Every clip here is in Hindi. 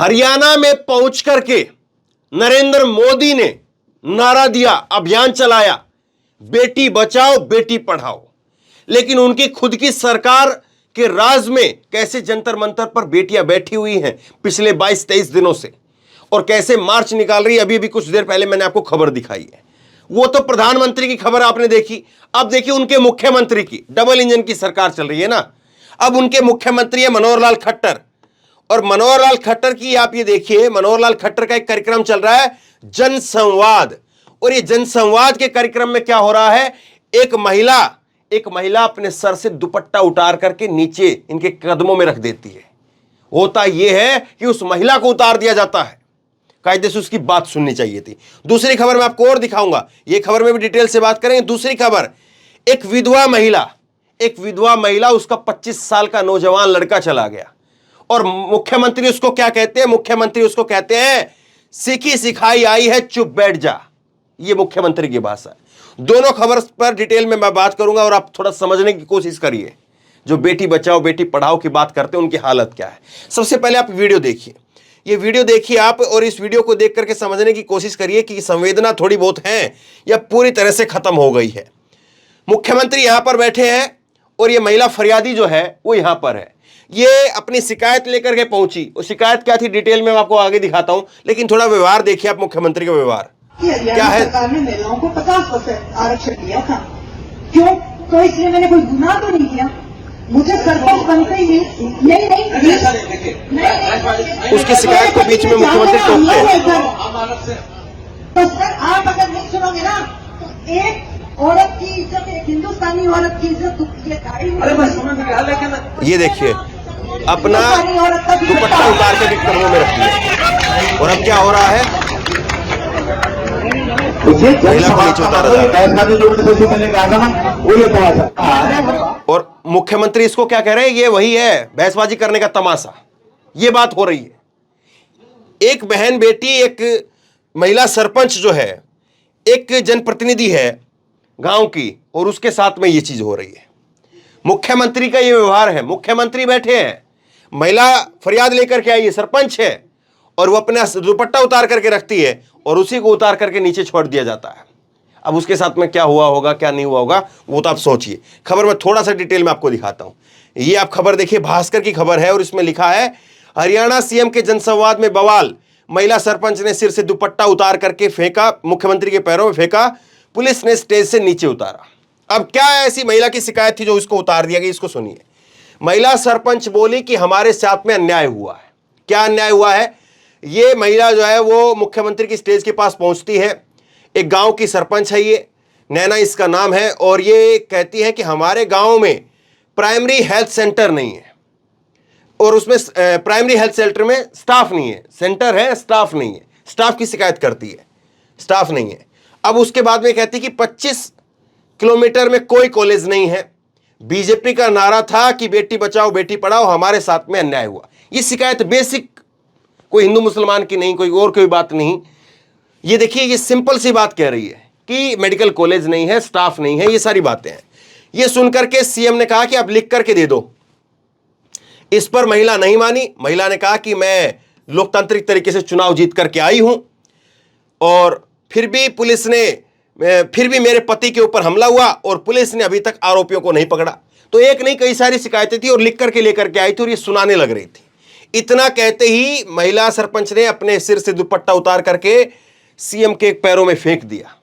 हरियाणा में पहुंच करके नरेंद्र मोदी ने नारा दिया, अभियान चलाया, बेटी बचाओ बेटी पढ़ाओ। लेकिन उनकी खुद की सरकार के राज में कैसे जंतर मंतर पर बेटियां बैठी हुई हैं पिछले 22-23 दिनों से, और कैसे मार्च निकाल रही है। अभी कुछ देर पहले मैंने आपको खबर दिखाई है, वो तो प्रधानमंत्री की खबर आपने देखी। अब देखिए उनके मुख्यमंत्री की, डबल इंजन की सरकार चल रही है ना। अब उनके मुख्यमंत्री है मनोहर लाल खट्टर, और मनोहर लाल खट्टर की आप ये देखिए, मनोहर लाल खट्टर का एक कार्यक्रम चल रहा है जन संवाद। और ये जन संवाद के कार्यक्रम में क्या हो रहा है, एक महिला अपने सर से दुपट्टा उतार करके नीचे इनके कदमों में रख देती है। होता यह है कि उस महिला को उतार दिया जाता है, कायदे से उसकी बात सुननी चाहिए थी। दूसरी खबर मैं आपको और दिखाऊंगा, ये खबर में भी डिटेल से बात करेंगे। दूसरी खबर, एक विधवा महिला, उसका 25 साल का नौजवान लड़का चला गया, और मुख्यमंत्री उसको क्या कहते हैं, मुख्यमंत्री उसको कहते हैं सीखी सिखाई आई है चुप बैठ जा। ये मुख्यमंत्री की भाषा है। दोनों खबर पर डिटेल में मैं बात करूंगा, और आप थोड़ा समझने की कोशिश करिए। जो बेटी बचाओ बेटी पढ़ाओ की बात करते हैं उनकी हालत क्या है। सबसे पहले आप वीडियो देखिए, ये वीडियो देखिए आप, और इस वीडियो को देख करके समझने की कोशिश करिए कि संवेदना थोड़ी बहुत है या पूरी तरह से खत्म हो गई है। मुख्यमंत्री यहां पर बैठे हैं, और ये महिला फरियादी जो है वो यहां पर है। ये अपनी शिकायत लेकर के पहुंची। वो शिकायत क्या थी डिटेल में मैं आपको आगे दिखाता हूं, लेकिन थोड़ा व्यवहार देखिए आप मुख्यमंत्री का व्यवहार क्या है। सरकार ने महिलाओं को 50% आरक्षण दिया था, क्यों? तो इसलिए मैंने कोई गुनाह तो नहीं किया, मुझे सरपंच बनते ही नहीं उसकी शिकायत को बीच में मुख्यमंत्री टोकते हैं। तो सर आप अगर नहीं सुनोगे ना, तो एक औरत की इज्जत, एक हिंदुस्तानी औरत की इज्जत ये देखिए अपना दुपट्टा उतार के कदमों में रख दिया, और अब क्या हो रहा है, महिला को नीचे उतारा। और मुख्यमंत्री इसको क्या कह रहे हैं, ये वही है बहसबाजी करने का तमाशा। ये बात हो रही है। एक बहन बेटी, एक महिला सरपंच जो है, एक जनप्रतिनिधि है गांव की, और उसके साथ में ये चीज हो रही है। मुख्यमंत्री का ये व्यवहार है। मुख्यमंत्री बैठे हैं, महिला फरियाद लेकर के आई है, सरपंच है, और वो अपना दुपट्टा उतार करके रखती है, और उसी को उतार करके नीचे छोड़ दिया जाता है। अब उसके साथ में क्या हुआ होगा क्या नहीं हुआ होगा वो तो आप सोचिए। खबर में थोड़ा सा डिटेल में आपको दिखाता हूं। ये आप खबर देखिए, भास्कर की खबर है, और इसमें लिखा है हरियाणा सीएम के जनसंवाद में बवाल, महिला सरपंच ने सिर से दुपट्टा उतार करके फेंका, मुख्यमंत्री के पैरों में फेंका, पुलिस ने स्टेज से नीचे उतारा। अब क्या ऐसी महिला की शिकायत थी जो इसको उतार दिया गया, इसको सुनिए। महिला सरपंच बोली कि हमारे साथ में अन्याय हुआ है। क्या अन्याय हुआ है? ये महिला जो है वो मुख्यमंत्री की स्टेज के पास पहुंचती है। एक गांव की सरपंच है, ये नैना इसका नाम है, और ये कहती है कि हमारे गांव में प्राइमरी हेल्थ सेंटर नहीं है, और उसमें प्राइमरी हेल्थ सेंटर में स्टाफ नहीं है। सेंटर है, स्टाफ नहीं है। स्टाफ की शिकायत करती है, स्टाफ नहीं है। अब उसके बाद में कहती है कि 25 किलोमीटर में कोई कॉलेज नहीं है। बीजेपी का नारा था कि बेटी बचाओ बेटी पढ़ाओ, हमारे साथ में अन्याय हुआ। ये शिकायत बेसिक, कोई हिंदू मुसलमान की नहीं, कोई और कोई बात नहीं। ये देखिए, ये सिंपल सी बात कह रही है कि मेडिकल कॉलेज नहीं है, स्टाफ नहीं है, ये सारी बातें हैं। ये सुनकर के सीएम ने कहा कि आप लिख करके दे दो। इस पर महिला नहीं मानी। महिला ने कहा कि मैं लोकतांत्रिक तरीके से चुनाव जीत करके आई हूं, और फिर भी मेरे पति के ऊपर हमला हुआ, और पुलिस ने अभी तक आरोपियों को नहीं पकड़ा। तो एक नहीं कई सारी शिकायतें थी, और लिख करके लेकर के आई थी, और ये सुनाने लग रही थी। इतना कहते ही महिला सरपंच ने अपने सिर से दुपट्टा उतार करके सीएम के पैरों में फेंक दिया,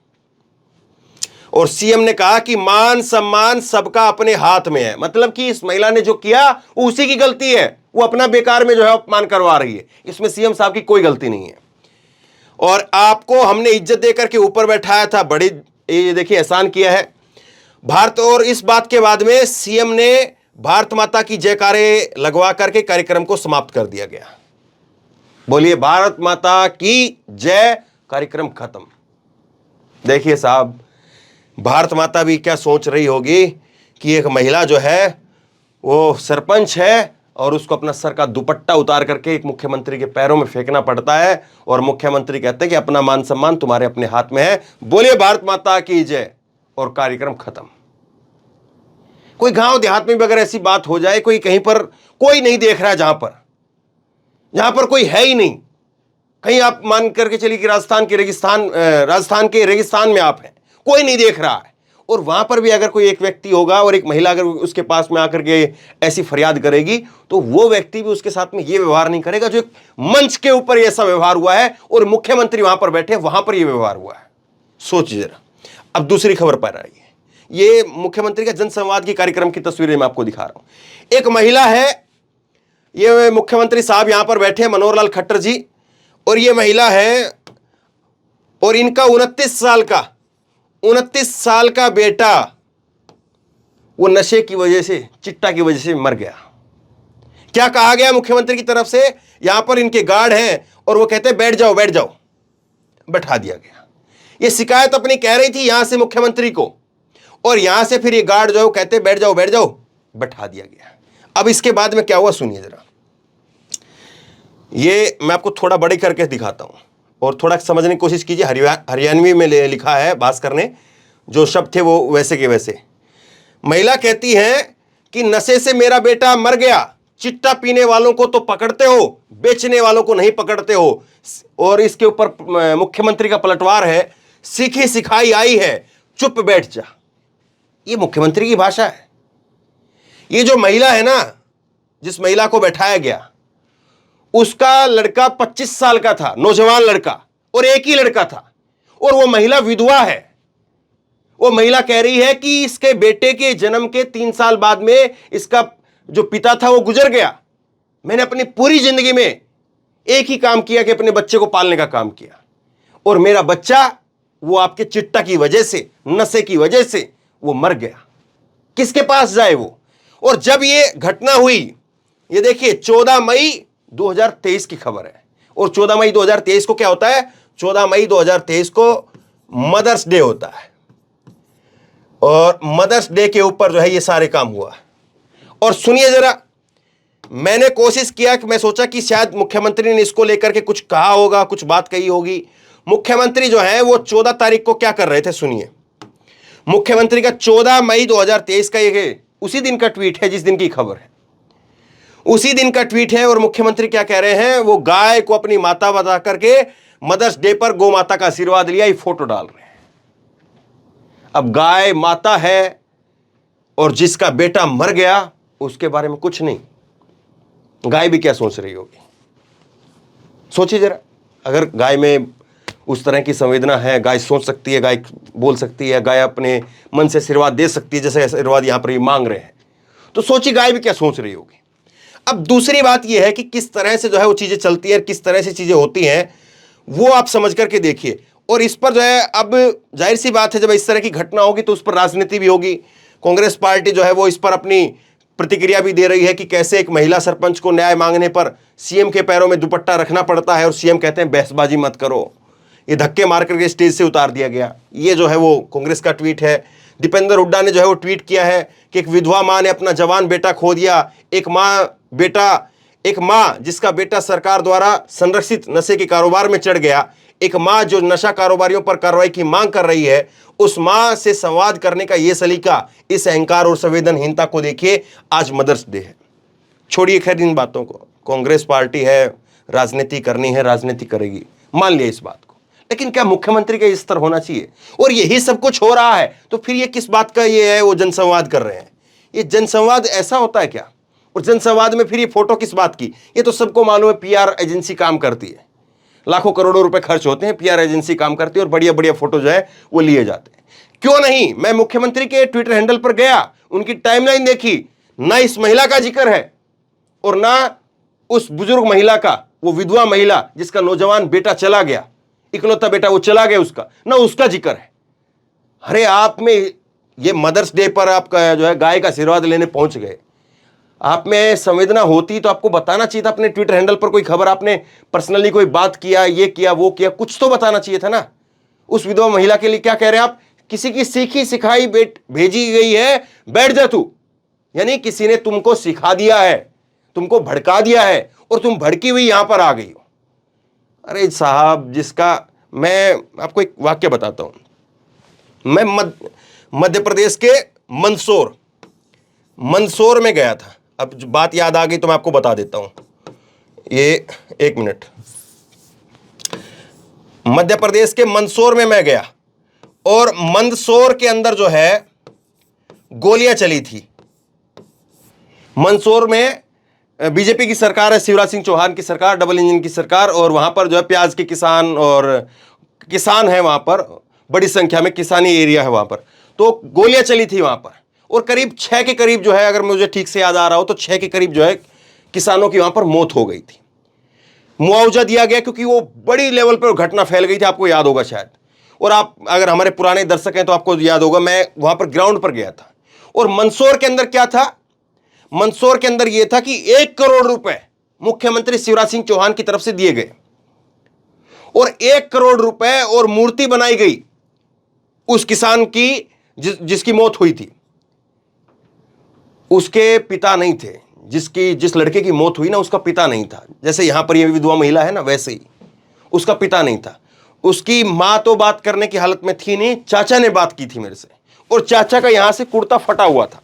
और सीएम ने कहा कि मान सम्मान सबका अपने हाथ में है। मतलब कि इस महिला ने जो किया वो उसी की गलती है, वो अपना बेकार में जो है अपमान करवा रही है। इसमें सीएम साहब की कोई गलती नहीं है, और आपको हमने इज्जत देकर के ऊपर बैठाया था, बड़ी ये देखिए एहसान किया है भारत। और इस बात के बाद में सीएम ने भारत माता की जयकारे लगवा करके कार्यक्रम को समाप्त कर दिया गया। बोलिए भारत माता की जय। कार्यक्रम खत्म। देखिए साहब, भारत माता भी क्या सोच रही होगी कि एक महिला जो है वो सरपंच है, और उसको अपना सर का दुपट्टा उतार करके एक मुख्यमंत्री के पैरों में फेंकना पड़ता है, और मुख्यमंत्री कहते हैं कि अपना मान सम्मान तुम्हारे अपने हाथ में है, बोलिए भारत माता की जय, और कार्यक्रम खत्म। कोई गांव देहात में भी अगर ऐसी बात हो जाए, कोई कहीं पर कोई नहीं देख रहा है, जहां पर जहां पर कोई है ही नहीं। कहीं आप मान करके चलिए कि राजस्थान के रेगिस्तान में आप हैं, कोई नहीं देख रहा है, और वहां पर भी अगर कोई एक व्यक्ति होगा और एक महिला अगर उसके पास में आकर के ऐसी फरियाद करेगी, तो वो व्यक्ति भी उसके साथ में ये व्यवहार नहीं करेगा जो एक मंच के ऊपर ऐसा व्यवहार हुआ है और मुख्यमंत्री वहां पर बैठे, वहां पर यह व्यवहार हुआ है। सोचिए जरा। अब दूसरी खबर पर आइए। ये मुख्यमंत्री का जनसंवाद की कार्यक्रम की तस्वीरें मैं आपको दिखा रहा हूं। एक महिला है, ये मुख्यमंत्री साहब यहां पर बैठे, मनोहर लाल खट्टर जी, और ये महिला है और इनका 29 साल का बेटा वो नशे की वजह से, चिट्टा की वजह से मर गया। क्या कहा गया मुख्यमंत्री की तरफ से? यहां पर इनके गार्ड हैं और वो कहते हैं बैठ जाओ बैठ जाओ, बैठा दिया गया। ये शिकायत अपनी कह रही थी यहां से मुख्यमंत्री को, और यहां से फिर ये गार्ड जो कहते बैठ जाओ बैठ जाओ, बैठा दिया गया। अब इसके बाद में क्या हुआ सुनिए जरा। ये मैं आपको थोड़ा बड़े करके दिखाता हूं और थोड़ा समझने की कोशिश कीजिए। हरियाणवी में लिखा है भास्कर ने, जो शब्द थे वो वैसे के वैसे। महिला कहती है कि नशे से मेरा बेटा मर गया, चिट्टा पीने वालों को तो पकड़ते हो, बेचने वालों को नहीं पकड़ते हो। और इसके ऊपर मुख्यमंत्री का पलटवार है, सीखी सिखाई आई है, चुप बैठ जा। ये मुख्यमंत्री की भाषा है। ये जो महिला है ना, जिस महिला को बैठाया गया, उसका लड़का 25 साल का था, नौजवान लड़का, और एक ही लड़का था, और वो महिला विधवा है। वो महिला कह रही है कि इसके बेटे के जन्म के 3 साल बाद में इसका जो पिता था वो गुजर गया। मैंने अपनी पूरी जिंदगी में एक ही काम किया कि अपने बच्चे को पालने का काम किया, और मेरा बच्चा वो आपके चिट्टा की वजह से, नशे की वजह से वो मर गया। किसके पास जाए वो? और जब ये घटना हुई, ये देखिए 14 मई 2023 की खबर है। और 14 मई 2023 को क्या होता है? 14 मई 2023 को मदर्स डे होता है, और मदर्स डे के ऊपर जो है ये सारे काम हुआ। और सुनिए जरा, मैंने कोशिश किया कि मैं सोचा कि शायद मुख्यमंत्री ने इसको लेकर के कुछ कहा होगा, कुछ बात कही होगी। मुख्यमंत्री जो है वो 14 तारीख को क्या कर रहे थे सुनिए। मुख्यमंत्री का 14 मई 2023 का ये उसी दिन का ट्वीट है जिस दिन की खबर है, उसी दिन का ट्वीट है। और मुख्यमंत्री क्या कह रहे हैं? वो गाय को अपनी माता बता करके मदर्स डे पर गौ माता का आशीर्वाद लिया, ये फोटो डाल रहे हैं। अब गाय माता है और जिसका बेटा मर गया उसके बारे में कुछ नहीं। गाय भी क्या सोच रही होगी, सोचिए जरा। अगर गाय में उस तरह की संवेदना है, गाय सोच सकती है, गाय बोल सकती है, गाय अपने मन से आशीर्वाद दे सकती है, जैसे आशीर्वाद यहां पर ये मांग रहे हैं, तो सोचिए गाय भी क्या सोच रही होगी। अब दूसरी बात यह है कि किस तरह से जो है वो चीजें चलती है, किस तरह से चीजें होती हैं, वो आप समझ करके देखिए। और इस पर जो है, अब जाहिर सी बात है, जब इस तरह की घटना होगी तो उस पर राजनीति भी होगी। कांग्रेस पार्टी जो है वो इस पर अपनी प्रतिक्रिया भी दे रही है कि कैसे एक महिला सरपंच को न्याय मांगने पर सीएम के पैरों में दुपट्टा रखना पड़ता है, और सीएम कहते हैं बहसबाजी मत करो। ये धक्के मार करके स्टेज से उतार दिया गया। ये जो है वो कांग्रेस का ट्वीट है। दीपेंद्र हुड्डा ने जो है वो ट्वीट किया है कि एक विधवा मां ने अपना जवान बेटा खो दिया। एक मां जिसका बेटा सरकार द्वारा संरक्षित नशे के कारोबार में चढ़ गया, एक मां जो नशा कारोबारियों पर कार्रवाई की मांग कर रही है, उस मां से संवाद करने का यह सलीका, इस अहंकार और संवेदनहीनता को देखिए। आज मदर्स डे है। छोड़िए खैर इन बातों को, कांग्रेस पार्टी है, राजनीति करनी है, राजनीति करेगी, मान लिया इस बात को। लेकिन क्या मुख्यमंत्री का इस स्तर होना चाहिए? और यही सब कुछ हो रहा है तो फिर ये किस बात का ये है वो जनसंवाद कर रहे हैं? ये जनसंवाद ऐसा होता है क्या? और जनसंवाद में फिर ये फोटो किस बात की? ये तो सबको मालूम है, पीआर एजेंसी काम करती है, लाखों करोड़ों रुपए खर्च होते हैं, पीआर एजेंसी काम करती है और बढ़िया बढ़िया फोटो जो है वो लिए जाते हैं। क्यों नहीं? मैं मुख्यमंत्री के ट्विटर हैंडल पर गया, उनकी टाइमलाइन देखी, ना इस महिला का जिक्र है और ना उस बुजुर्ग महिला का, वो विधवा महिला जिसका नौजवान बेटा चला गया, इकलौता बेटा वो चला गया, उसका ना उसका जिक्र है। अरे आप में ये मदर्स डे पर आपका जो है गाय का आशीर्वाद लेने पहुंच गए, आप में संवेदना होती तो आपको बताना चाहिए था। अपने ट्विटर हैंडल पर कोई खबर, आपने पर्सनली कोई बात किया, ये किया वो किया, कुछ तो बताना चाहिए था ना। उस विधवा महिला के लिए क्या कह रहे हैं आप? किसी की सीखी सिखाई भेजी गई है, बैठ जा तू। यानी किसी ने तुमको सिखा दिया है, तुमको भड़का दिया है और तुम भड़की हुई यहां पर आ गई हो। अरे साहब, जिसका मैं आपको एक वाक्य बताता हूं। मैं मध्य प्रदेश के मंदसौर में गया था। अब बात याद आ गई तो मैं आपको बता देता हूं। ये 1 मिनट, मध्य प्रदेश के मंदसौर में मैं गया और मंदसौर के अंदर जो है गोलियां चली थी। मंदसौर में बीजेपी की सरकार है, शिवराज सिंह चौहान की सरकार, डबल इंजन की सरकार, और वहां पर जो है प्याज के किसान और किसान है, वहां पर बड़ी संख्या में किसानी एरिया है वहां पर। तो गोलियां चली थी वहां पर और करीब 6 के करीब जो है, अगर मुझे ठीक से याद आ रहा हो तो 6 के करीब जो है किसानों की वहां पर मौत हो गई थी। मुआवजा दिया गया क्योंकि वो बड़ी लेवल पर घटना फैल गई थी, आपको याद होगा शायद। और आप अगर हमारे पुराने दर्शक हैं तो आपको याद होगा, मैं वहां पर ग्राउंड पर गया था। और मंदसौर के अंदर क्या था, मंदसौर के अंदर यह था कि 1 करोड़ रुपए मुख्यमंत्री शिवराज सिंह चौहान की तरफ से दिए गए और 1 करोड़ रुपए और मूर्ति बनाई गई उस किसान की जिसकी मौत हुई थी। उसके पिता नहीं थे, जिस लड़के की मौत हुई ना, उसका पिता नहीं था। जैसे यहां पर ये विधवा महिला है ना, वैसे ही उसका पिता नहीं था। उसकी मां तो बात करने की हालत में थी नहीं, चाचा ने बात की थी मेरे से, और चाचा का यहां से कुर्ता फटा हुआ था।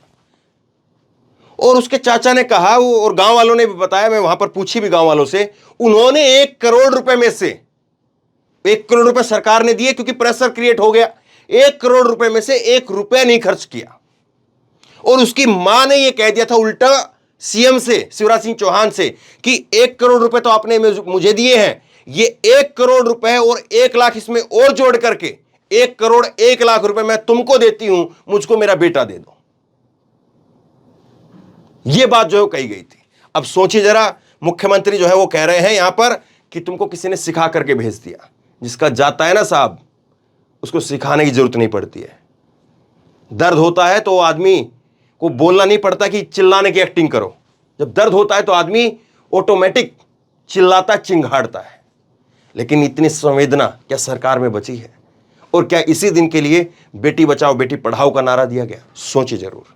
और उसके चाचा ने कहा, और गांव वालों ने भी बताया, मैं वहां पर पूछी भी गांव वालों से, उन्होंने 1 करोड़ रुपए में से 1 करोड़ रुपए सरकार ने दिए क्योंकि प्रेशर क्रिएट हो गया। 1 करोड़ रुपए में से 1 रुपया नहीं खर्च किया। और उसकी मां ने यह कह दिया था उल्टा सीएम से, शिवराज सिंह चौहान से, कि 1 करोड़ रुपए तो आपने मुझे दिए हैं, ये 1 करोड़ रुपए और 1 लाख इसमें और जोड़ करके 1 करोड़ 1 लाख रुपए मैं तुमको देती हूं, मुझको मेरा बेटा दे दो। यह बात जो है कही गई थी। अब सोचिए जरा, मुख्यमंत्री जो है वो कह रहे हैं यहां पर कि तुमको किसी ने सिखा करके भेज दिया। जिसका जाता है ना साहब, उसको सिखाने की जरूरत नहीं पड़ती है। दर्द होता है तो आदमी को बोलना नहीं पड़ता कि चिल्लाने की एक्टिंग करो। जब दर्द होता है तो आदमी ऑटोमेटिक चिल्लाता, चिंघाड़ता है। लेकिन इतनी संवेदना क्या सरकार में बची है? और क्या इसी दिन के लिए बेटी बचाओ बेटी पढ़ाओ का नारा दिया गया? सोचिए जरूर।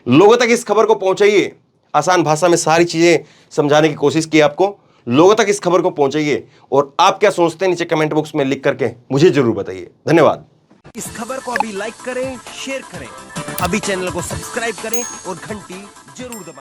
लोगों तक इस खबर को पहुंचाइए। आसान भाषा में सारी चीजें समझाने की कोशिश की आपको। लोगों तक इस खबर को पहुंचाइए। और आप क्या सोचते हैं नीचे कमेंट बॉक्स में लिख करके मुझे जरूर बताइए। धन्यवाद। इस खबर को अभी लाइक करें, शेयर करें, अभी चैनल को सब्सक्राइब करें और घंटी जरूर दबाएं।